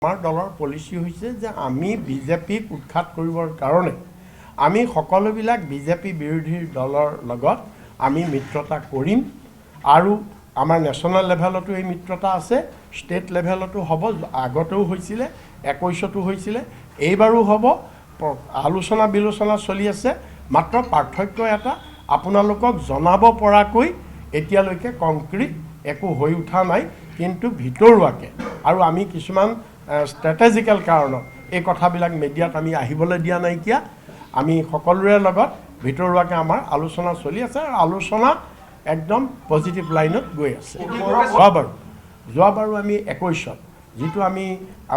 আমাৰ দলৰ পলিচি হৈছে যে আমি বিজেপিক উৎখাত কৰিবৰ কাৰণে আমি সকলোবিলাক বিজেপি বিৰোধী দলৰ লগত আমি মিত্ৰতা কৰিম আৰু আমাৰ নেশ্যনেল লেভেলতো এই মিত্ৰতা আছে, ষ্টেট লেভেলতো হ'ব, আগতেও হৈছিলে, 21তো হৈছিলে, এইবাৰো হ'ব। আলোচনা বিলোচনা চলি আছে, মাত্ৰ পাৰ্থক্য এটা আপোনালোকক জনাব পৰাকৈ এতিয়ালৈকে কংক্ৰিট একো হৈ উঠা নাই, কিন্তু ভিতৰুৱাকৈ আৰু আমি কিছুমান ষ্ট্ৰেটেজিকেল কাৰণত এই কথাবিলাক মিডিয়াত আমি আহিবলৈ দিয়া নাইকিয়া। আমি সকলোৰে লগত ভিতৰুৱাকৈ আমাৰ আলোচনা চলি আছে আৰু আলোচনা একদম পজিটিভ লাইনত গৈ আছে। যোৱাবাৰো আমি 21ত যিটো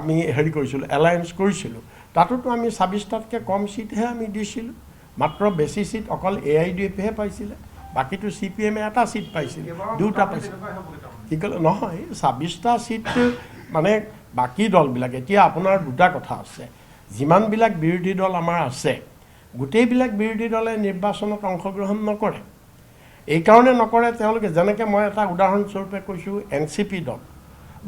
আমি হেৰি কৰিছিলোঁ, এলায়েন্স কৰিছিলোঁ, তাতোতো আমি 26টাতকৈ কম ছিটহে আমি দিছিলোঁ, মাত্ৰ বেছি ছিট অকল AIDFহে পাইছিলে, বাকীটো CPM এটা ছিট পাইছিলে, দুটা পাইছিলে। কি ক'লে নহয়, 26টা ছিটটো মানে বাকী দলবিলাক। এতিয়া আপোনাৰ দুটা কথা আছে, যিমানবিলাক বিৰোধী দল আমাৰ আছে গোটেইবিলাক বিৰোধী দলে নিৰ্বাচনত অংশগ্ৰহণ নকৰে। এইকাৰণে নকৰে তেওঁলোকে, যেনেকৈ মই এটা উদাহৰণস্বৰূপে কৈছোঁ, NCP দল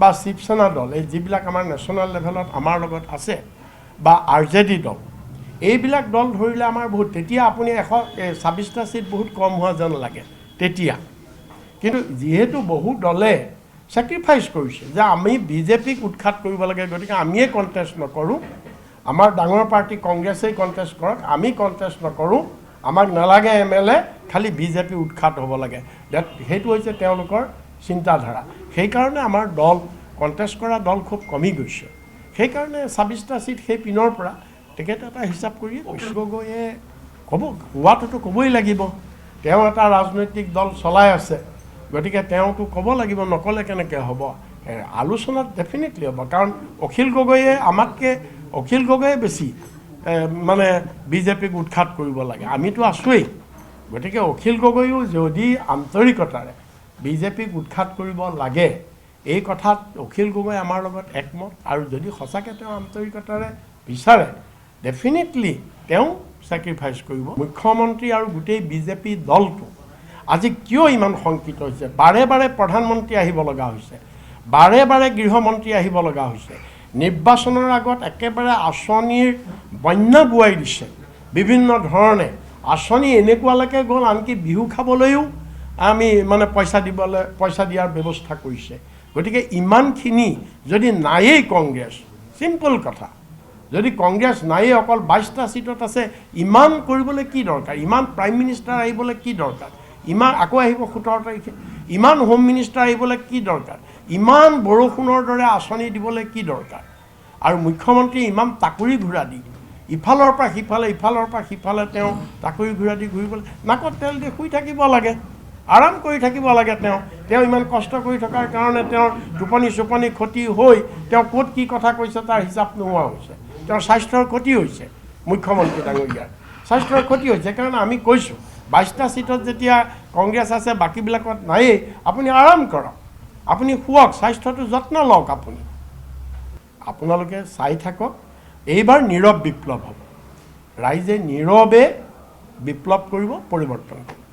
বা শিৱসেনা দল, এই যিবিলাক আমাৰ নেশ্যনেল লেভেলত আমাৰ লগত আছে, বা RJD দল, এইবিলাক দল ধৰিলে আমাৰ বহুত, তেতিয়া আপুনি 126টা ছিট বহুত কম হোৱা যেন লাগে তেতিয়া। কিন্তু যিহেতু বহু দলে ছেক্ৰিফাইচ কৰিছে যে আমি বিজেপিক উৎখাত কৰিব লাগে, গতিকে আমিয়ে কণ্টেষ্ট নকৰোঁ, আমাৰ ডাঙৰ পাৰ্টি কংগ্ৰেছেই কণ্টেষ্ট কৰক, আমি কণ্টেষ্ট নকৰোঁ, আমাক নালাগে MLA, খালি বিজেপি উৎখাত হ'ব লাগে, সেইটো হৈছে তেওঁলোকৰ চিন্তাধাৰা। সেইকাৰণে আমাৰ দল কণ্টেষ্ট কৰা দল খুব কমি গৈছে। সেইকাৰণে 26টা ছিট সেই পিনৰ পৰা তেখেতে এটা হিচাপ কৰিয়ে কৈছে। গগৈয়ে ক'ব, কোৱাটোতো ক'বই লাগিব, তেওঁ এটা ৰাজনৈতিক দল চলাই আছে, গতিকে তেওঁতো ক'ব লাগিব, নক'লে কেনেকৈ হ'ব। আলোচনাত ডেফিনেটলি হ'ব, কাৰণ অখিল গগৈয়ে বেছি মানে বিজেপিক উৎখাত কৰিব লাগে, আমিতো আছোৱেই। গতিকে অখিল গগৈও যদি আন্তৰিকতাৰে বিজেপিক উৎখাত কৰিব লাগে, এই কথাত অখিল গগৈ আমাৰ লগত একমত, আৰু যদি সঁচাকৈ তেওঁ আন্তৰিকতাৰে বিচাৰে ডেফিনেটলি তেওঁ ছেক্ৰিফাইচ কৰিব। মুখ্যমন্ত্ৰী আৰু গোটেই বিজেপি দলটো আজি কিয় ইমান শংকিত হৈছে? বাৰে বাৰে প্ৰধানমন্ত্ৰী আহিব লগা হৈছে, বাৰে বাৰে গৃহমন্ত্ৰী আহিব লগা হৈছে, নিৰ্বাচনৰ আগত একেবাৰে আঁচনিৰ বন্যা বোৱাই দিছে, বিভিন্ন ধৰণে আঁচনি এনেকুৱালৈকে গ'ল, আনকি বিহু খাবলৈও আমি মানে পইচা দিয়াৰ ব্যৱস্থা কৰিছে। গতিকে ইমানখিনি যদি নায়েই কংগ্ৰেছ, চিম্পল কথা, যদি কংগ্ৰেছ নায়েই, অকল 22টা ছিটত আছে, ইমান কৰিবলৈ কি দৰকাৰ? ইমান প্ৰাইম মিনিষ্টাৰ আহিবলৈ কি দৰকাৰ? ইমান আকৌ আহিব 17 তাৰিখে, ইমান হোম মিনিষ্টাৰ আহিবলৈ কি দৰকাৰ? ইমান বৰষুণৰ দৰে আঁচনি দিবলৈ কি দৰকাৰ? আৰু মুখ্যমন্ত্ৰী ইমান তাকুৰি ঘূৰা দি ইফালৰ পৰা সিফালে তেওঁ তাকুৰি ঘূৰা দি ঘূৰিবলৈ, নাকত তেল দি শুই থাকিব লাগে, আৰাম কৰি থাকিব লাগে। তেওঁ ইমান কষ্ট কৰি থকাৰ কাৰণে তেওঁৰ টোপনি ক্ষতি হৈ তেওঁ ক'ত কি কথা কৈছে তাৰ হিচাপ নোহোৱা হৈছে। তেওঁৰ স্বাস্থ্যৰ ক্ষতি হৈছে, মুখ্যমন্ত্ৰী ডাঙৰীয়াৰ স্বাস্থ্যৰ ক্ষতি হৈছে। সেইকাৰণে আমি কৈছোঁ 22টা ছিটত যেতিয়া কংগ্ৰেছ আছে, বাকীবিলাকত নায়েই, আপুনি আৰাম কৰক, আপুনি শুৱক, স্বাস্থ্যটো যত্ন লওক। আপোনালোকে চাই থাকক, এইবাৰ নীৰৱ বিপ্লৱ হ'ব, ৰাইজে নীৰৱে বিপ্লৱ কৰিব, পৰিৱৰ্তন কৰিব।